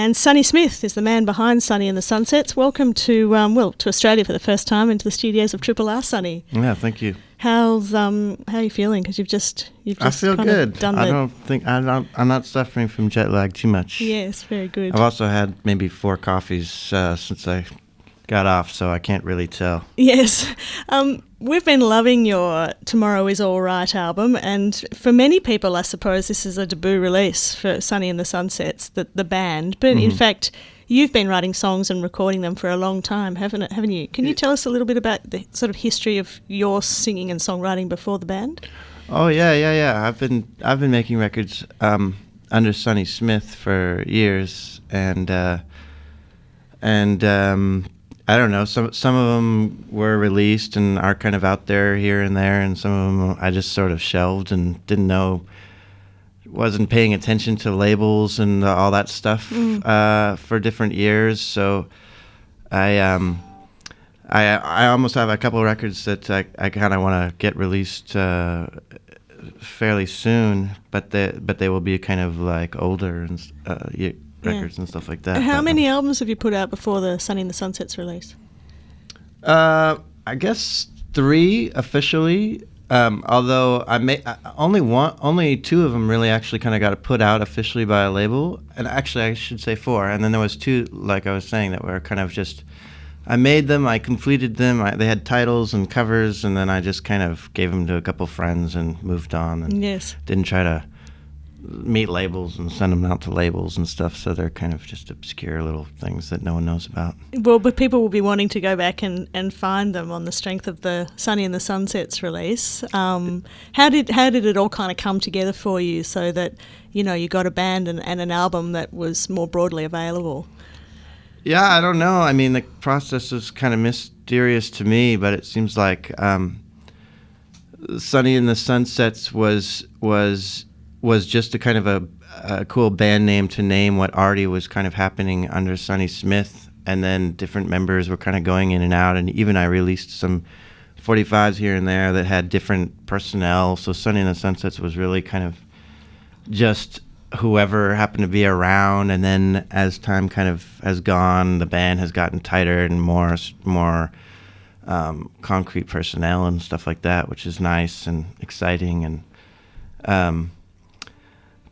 And Sonny Smith is the man behind Sonny and the Sunsets. Welcome to to Australia for the first time, into the studios of Triple R, Sonny. Yeah, thank you. How are you feeling? Because you've just I feel kind good. Of done I'm not suffering from jet lag too much. Yes, very good. I've also had maybe 4 coffees since I got off, so I can't really tell. Yes. We've been loving your Tomorrow Is All Right album, and for many people, I suppose, this is a debut release for Sonny and the Sunsets, the band. But in fact, you've been writing songs and recording them for a long time, haven't you? Can you tell us a little bit about the sort of history of your singing and songwriting before the band? Oh yeah. I've been making records under Sonny Smith for years, and I don't know. Some of them were released and are kind of out there here and there, and some of them I just sort of shelved and didn't know, wasn't paying attention to labels and all that stuff for different years. So I almost have a couple of records that I kind of want to get released fairly soon, but they will be kind of like older and records and stuff like that. How many albums have you put out before the Sonny and the Sunsets release? I guess 3 officially. Although only 2 of them really actually kind of got put out officially by a label, and actually I should say 4. And then there was 2, like I was saying, that were kind of just, I made them, I completed them, they had titles and covers, and then I just kind of gave them to a couple friends and moved on, and didn't try to meet labels and send them out to labels and stuff, so they're kind of just obscure little things that no one knows about. Well, but people will be wanting to go back and find them on the strength of the Sonny and the Sunsets release. How did it all kind of come together for you so that, you got a band and an album that was more broadly available? Yeah, I don't know. I mean, the process is kind of mysterious to me, but it seems like Sonny and the Sunsets was just a kind of a cool band name to name what already was kind of happening under Sonny Smith, and then different members were kind of going in and out, and even I released some 45s here and there that had different personnel, so Sonny and the Sunsets was really kind of just whoever happened to be around, and then as time kind of has gone, the band has gotten tighter and more concrete personnel and stuff like that, which is nice and exciting. And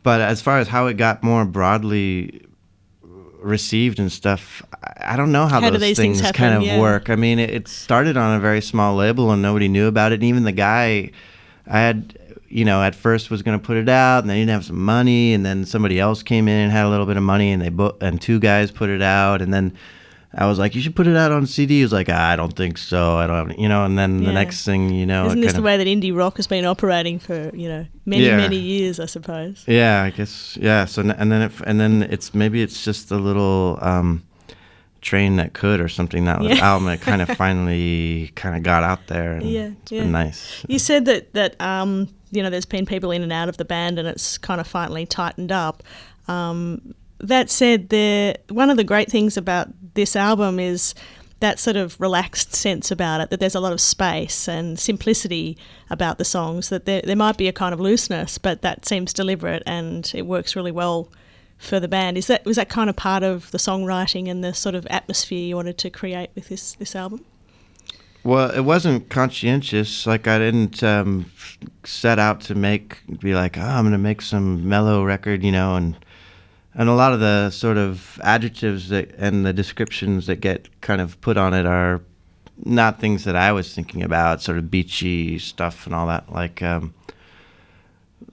but as far as how it got more broadly received and stuff, I don't know how those things kind of work. I mean, it started on a very small label and nobody knew about it. And even the guy I had, at first was going to put it out, and they didn't have some money, and then somebody else came in and had a little bit of money, and and 2 guys put it out, and then I was like, you should put it out on CD. He was like, I don't think so. I don't, and then the next thing, Isn't this the way that indie rock has been operating for, many years, I suppose? Yeah, I guess. Yeah. So, and then it's maybe it's just a little train that could or something, that album that kind of finally kind of got out there. And it's been nice. You said that there's been people in and out of the band and it's kind of finally tightened up. That said, one of the great things about this album is that sort of relaxed sense about it, that there's a lot of space and simplicity about the songs, that there might be a kind of looseness, but that seems deliberate and it works really well for the band. Was that kind of part of the songwriting and the sort of atmosphere you wanted to create with this album? Well, it wasn't conscientious. Like, I didn't set out to be like, I'm going to make some mellow record, and a lot of the sort of adjectives and the descriptions that get kind of put on it are not things that I was thinking about, sort of beachy stuff and all that, like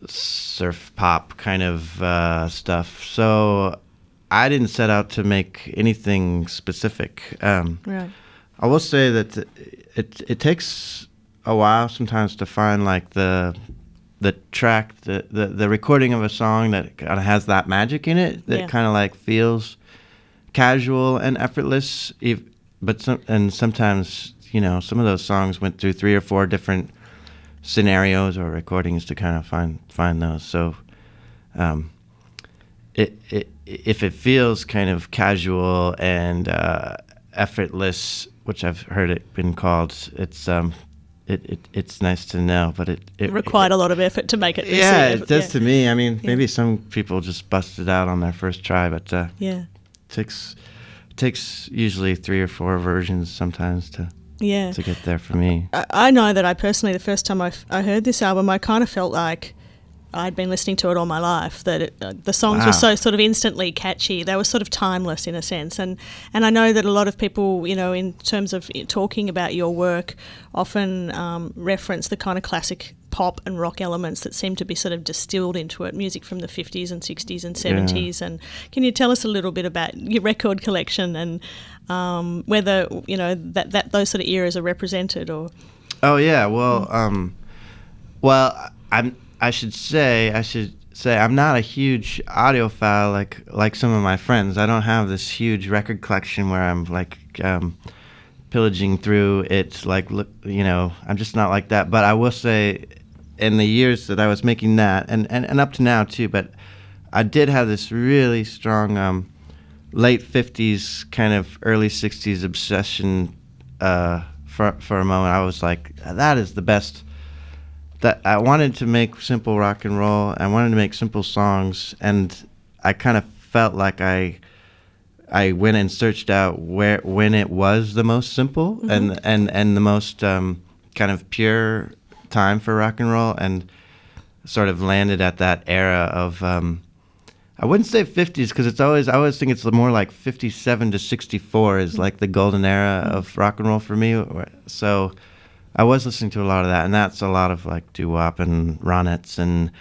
surf pop kind of stuff. So I didn't set out to make anything specific. Right. I will say that it takes a while sometimes to find like the track, the recording of a song that kind of has that magic in it, that kind of like feels casual and effortless. But sometimes, some of those songs went through 3 or 4 different scenarios or recordings to kind of find those. So if it feels kind of casual and effortless, which I've heard it been called, it's nice to know, but it required a lot of effort to make it. Yeah, it does to me. I mean, maybe some people just bust it out on their first try, but takes usually 3 or 4 versions sometimes to get there for me. I know that I personally, the first time I heard this album, I kind of felt like I'd been listening to it all my life, that the songs were so sort of instantly catchy. They were sort of timeless in a sense. And I know that a lot of people, in terms of talking about your work, often reference the kind of classic pop and rock elements that seem to be sort of distilled into it, music from the 50s and 60s and 70s. And can you tell us a little bit about your record collection and whether, that those sort of eras are represented? Or Oh, yeah. Well, I should say I'm not a huge audiophile like some of my friends. I don't have this huge record collection where I'm like pillaging through it. I'm just not like that. But I will say, in the years that I was making that, and up to now too, but I did have this really strong late 50s kind of early 60s obsession for a moment. I was like, that is the best. That I wanted to make simple rock and roll. I wanted to make simple songs, and I kind of felt like I went and searched out when it was the most simple and the most kind of pure time for rock and roll, and sort of landed at that era of I wouldn't say 50s because I always think it's more like 57 to 64 is like the golden era of rock and roll for me. So I was listening to a lot of that, and that's a lot of like doo-wop and ronettes, and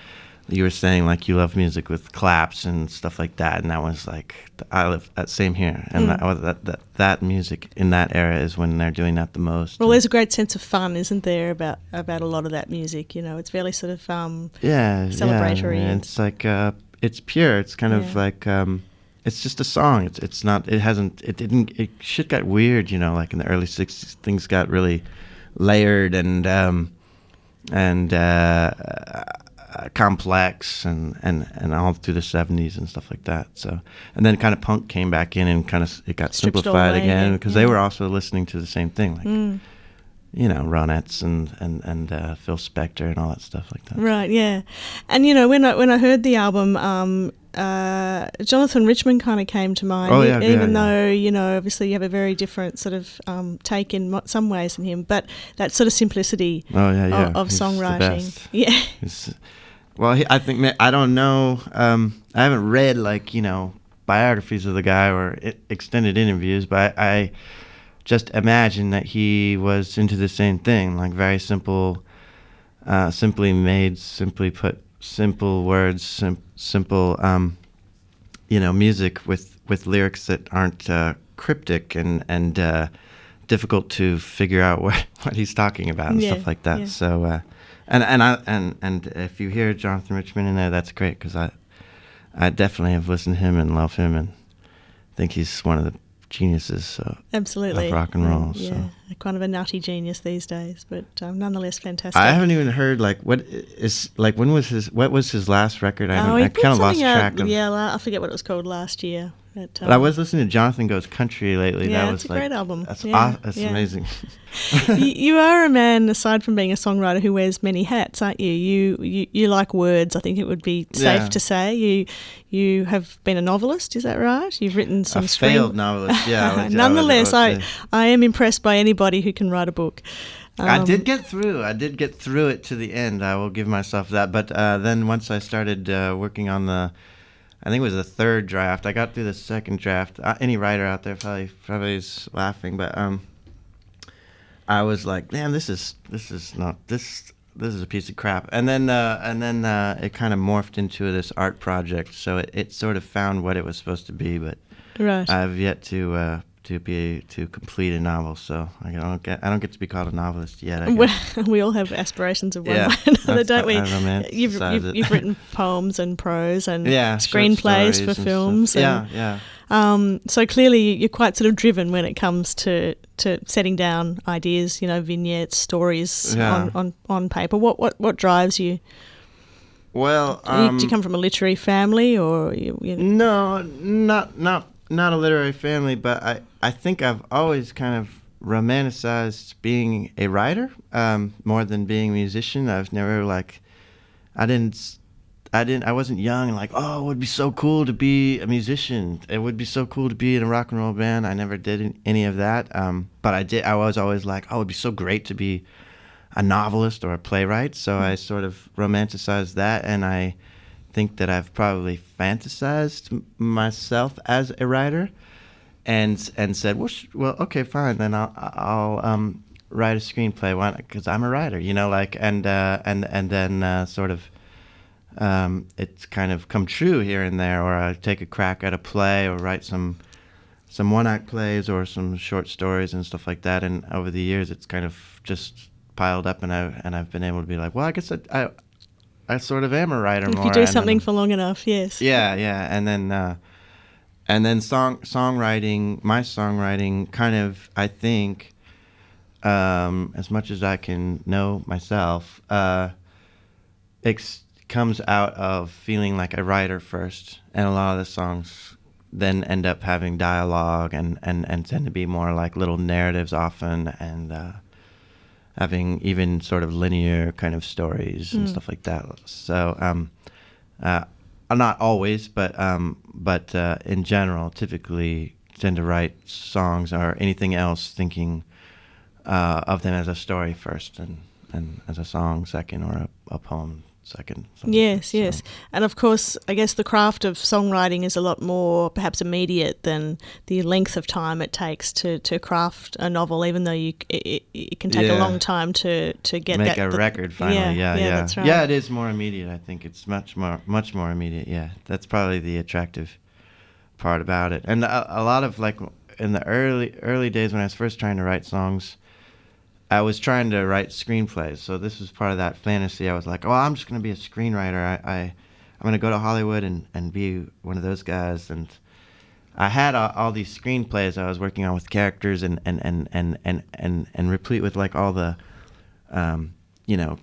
you were saying like you love music with claps and stuff like that, and that was like I live that same here, and that music in that era is when they're doing that the most. Well, there's a great sense of fun, isn't there, about a lot of that music? It's very sort of celebratory. And it's like it's pure. It's kind of like it's just a song. It's not. It shit got weird. Like in the early 60s, things got really layered and complex and all through the 70s and stuff like that. So, and then kind of punk came back in and kind of it got simplified again because they were also listening to the same thing, like Ronettes and Phil Spector and all that stuff like that. Right, yeah. And when I heard the album, Jonathan Richman kind of came to mind. Even though obviously you have a very different sort of take in some ways than him, but that sort of simplicity of He's songwriting. The best. I think I don't know. I haven't read biographies of the guy or extended interviews, but I just imagine that he was into the same thing, like very simple, simply made, simply put, simple words, simple, music with lyrics that aren't cryptic and difficult to figure out what he's talking about and stuff like that. Yeah. So, and if you hear Jonathan Richman in there, that's great because I definitely have listened to him and love him and think he's one of the geniuses absolutely of rock and roll. Yeah, so. Kind of a nutty genius these days, but nonetheless fantastic. I haven't even heard what was his last record? I kind of lost track of. Yeah, I forget what it was called last year. But I was listening to Jonathan Goes Country lately. Yeah, that was it's a great album. That's amazing. You are a man, aside from being a songwriter, who wears many hats, aren't you? You like words. I think it would be safe to say. You have been a novelist. Is that right? You've written some failed novelist. Yeah. Nonetheless, I am impressed by anybody who can write a book. I did get through it to the end. I will give myself that. But then once I started working on I think it was the third draft. I got through the second draft. Any writer out there probably is laughing, but I was like, "Damn, this is a piece of crap." And then it kind of morphed into this art project. So it sort of found what it was supposed to be, but right. I've yet to complete a novel, so I don't get to be called a novelist yet. I guess. We all have aspirations of one way or another, don't we? You've written poems and prose and screenplays for films. So clearly you're quite sort of driven when it comes to setting down ideas, vignettes, stories on paper. What drives you? Well, do you come from a literary family, or No, not a literary family, but I think I've always kind of romanticized being a writer more than being a musician. I've never I I wasn't young and like, oh, it would be so cool to be a musician. It would be so cool to be in a rock and roll band. I never did any of that. But I was always like, oh, it'd be so great to be a novelist or a playwright. So I sort of romanticized that, and I think that I've probably fantasized myself as a writer, and said, well, okay, fine, then I'll write a screenplay. Why? Because I'm a writer, like, and then sort of it's kind of come true here and there, or I take a crack at a play or write some one-act plays or some short stories and stuff like that. And over the years, it's kind of just piled up, and I've been able to be like, well, I guess I sort of am a writer if more. you do something for long enough, yes. Yeah, and then songwriting, my songwriting kind of, I think, as much as I can know myself, comes out of feeling like a writer first, and a lot of the songs then end up having dialogue and tend to be more like little narratives often, and having even sort of linear kind of stories and stuff like that. So not always, but in general, typically tend to write songs or anything else thinking of them as a story first, and as a song second, or a poem second. Yes. And of course, I guess the craft of songwriting is a lot more perhaps immediate than the length of time it takes to craft a novel, even though it can take a long time to get make a record finally. Yeah, that's right. Yeah, it is more immediate. I think it's much more immediate. Yeah, that's probably the attractive part about it. And a lot of, like, in the early days when I was first trying to write songs, I was trying to write screenplays, so this was part of that fantasy. I was like, oh, I'm just going to be a screenwriter. I'm going to go to Hollywood and be one of those guys. And I had all these screenplays I was working on with characters and replete with, like, all the,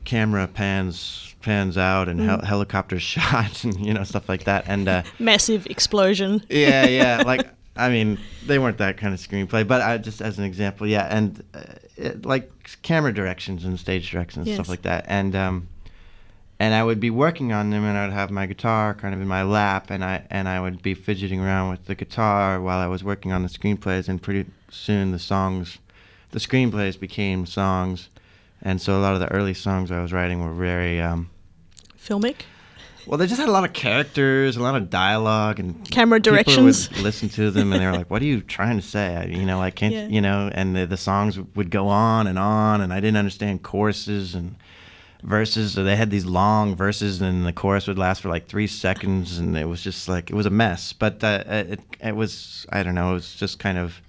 camera pans out and helicopter shots and, stuff like that. And massive explosion. Yeah. Like, I mean, they weren't that kind of screenplay, but I just, as an example, yeah, and like camera directions and stage directions and stuff like that, and I would be working on them, and I would have my guitar kind of in my lap, and I would be fidgeting around with the guitar while I was working on the screenplays, and pretty soon the screenplays became songs, and so a lot of the early songs I was writing were very filmic. Well, they just had a lot of characters, a lot of dialogue, and camera directions. People would listen to them, and they were like, "What are you trying to say?" I can't, And the songs would go on, and I didn't understand choruses and verses. So they had these long verses, and the chorus would last for like 3 seconds, and it was just like, it was a mess. But it was, I don't know, it was just kind of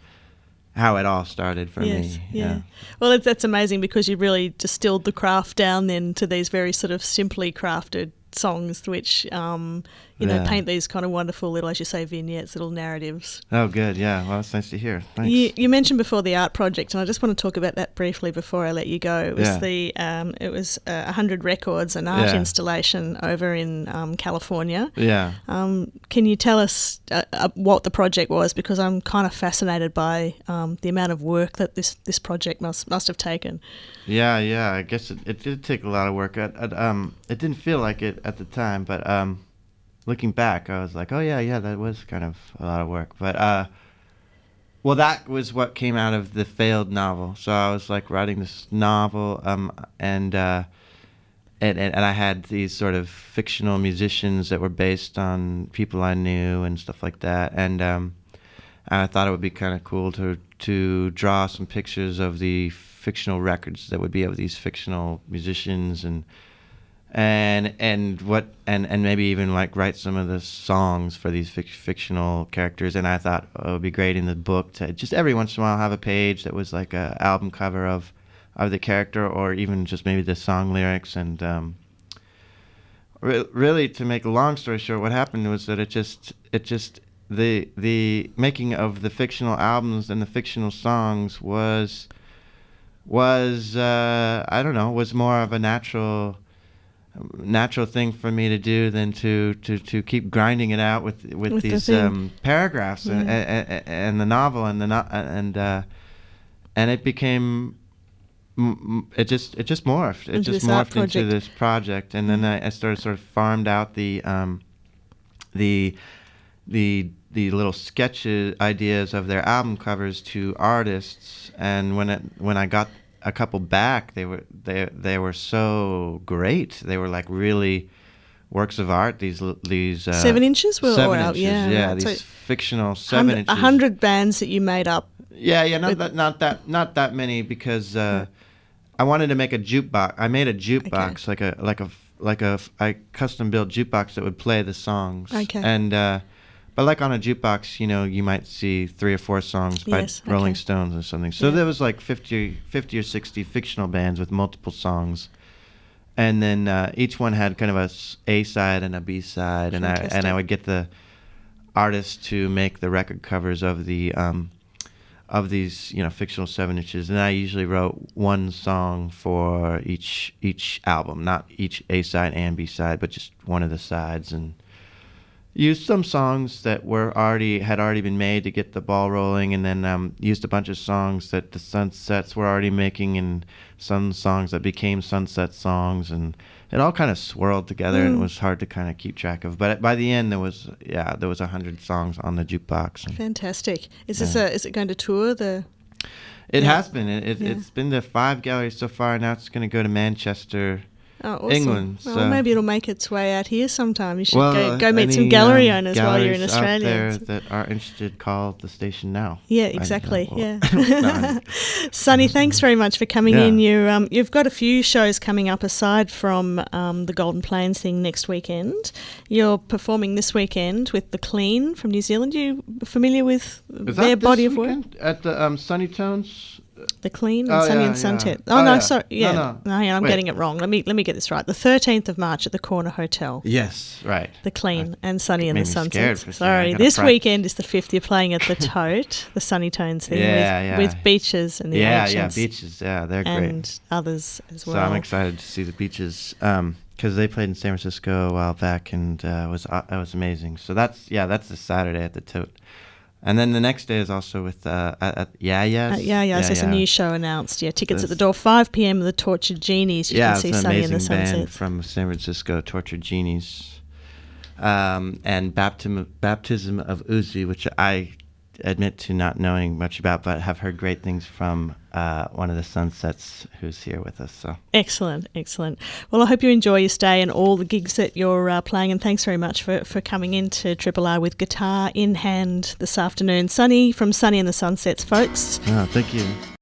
how it all started for me. Yeah. Well, that's amazing, because you really distilled the craft down then to these very sort of simply crafted songs, which paint these kind of wonderful little, as you say, vignettes, little narratives. Oh, good. Yeah. Well, that's nice to hear. Thanks. You mentioned before the art project, and I just want to talk about that briefly before I let you go. It was 100 Records, an art installation over in California. Yeah. Can you tell us what the project was? Because I'm kind of fascinated by the amount of work that this project must have taken. Yeah. I guess it did take a lot of work. It didn't feel like it at the time, but looking back, I was like, oh yeah, that was kind of a lot of work. But well, that was what came out of the failed novel. So I was like writing this novel, and I had these sort of fictional musicians that were based on people I knew and stuff like that. And I thought it would be kind of cool to draw some pictures of the fictional records that would be of these fictional musicians, and maybe even like write some of the songs for these fictional characters. And I thought it would be great in the book to just every once in a while have a page that was like a album cover of the character, or even just maybe the song lyrics. And really, to make a long story short, what happened was that it just the making of the fictional albums and the fictional songs was I don't know, was more of a natural thing for me to do than to keep grinding it out with these paragraphs and the novel and it became it just morphed. It Into just this art morphed into project. this project, and then I started sort of farmed out the little sketches ideas of their album covers to artists. And when I got a couple back, they were so great. They were like really works of art. These 7 inches were 7 or out, inches, yeah. yeah. Right. These So fictional 7 inches. 100 bands that you made up. Yeah, not that many, because I wanted to make a jukebox. I made a jukebox, I custom built jukebox that would play the songs. Okay. And but like on a jukebox, you might see 3 or 4 songs by Yes, Rolling okay. Stones or something. So there was like 50 or 60 fictional bands with multiple songs. And then each one had kind of A side and a B side, and I would get the artists to make the record covers of these fictional 7 inches, and I usually wrote one song for each album, not each A side and B side, but just one of the sides, and used some songs that had already been made to get the ball rolling, and then used a bunch of songs that the Sunsets were already making, and some songs that became Sunset songs, and it all kind of swirled together, and it was hard to kind of keep track of. But by the end, there was 100 songs on the jukebox. And Fantastic. Is it going to tour the? it has been. It's been to 5 galleries so far. Now it's going to go to Manchester, Oh, awesome. England. Well, So maybe it'll make its way out here sometime. You should well, go meet some any, gallery owners while you're in galleries Australia. out there that are interested, call the station now. Yeah, exactly. No. Sonny, thanks very much for coming Yeah. in. You've got a few shows coming up aside from the Golden Plains thing next weekend. You're performing this weekend with The Clean from New Zealand. You familiar with Is their that body this of work? weekend at the Sunny Tones? The Clean and Oh, Sunny yeah, and Sunset. yeah. Oh, Oh, no, yeah. sorry. Yeah. No. Hang on, I'm Wait. getting it wrong. Let me get this right. The 13th of March at the Corner Hotel. Yes, right. The Clean and Sunny and made the me scared Sunsets. for a second. I Sorry, gotta this practice. weekend is the 5th. You're playing at the Tote, the Sunny Tones thing Yeah. with Beaches and the Yeah, Ancients Beaches. Yeah, they're great. and others as well. So I'm excited to see the Beaches because they played in San Francisco a while back, and it was amazing. So that's the Saturday at the Tote. And then the next day is also with at Yaya's. There's a new show announced. Yeah, tickets at the door, 5 p.m. The Tortured Genies. You can see it's an Sunny and the amazing band Sunsets. from San Francisco, Tortured Genies, and Baptism of Uzi, which I admit to not knowing much about, but have heard great things from one of the Sunsets who's here with us. So Excellent. Well, I hope you enjoy your stay and all the gigs that you're playing, and thanks very much for coming into Triple R with guitar in hand this afternoon. Sonny from Sonny and the Sunsets, folks. thank you.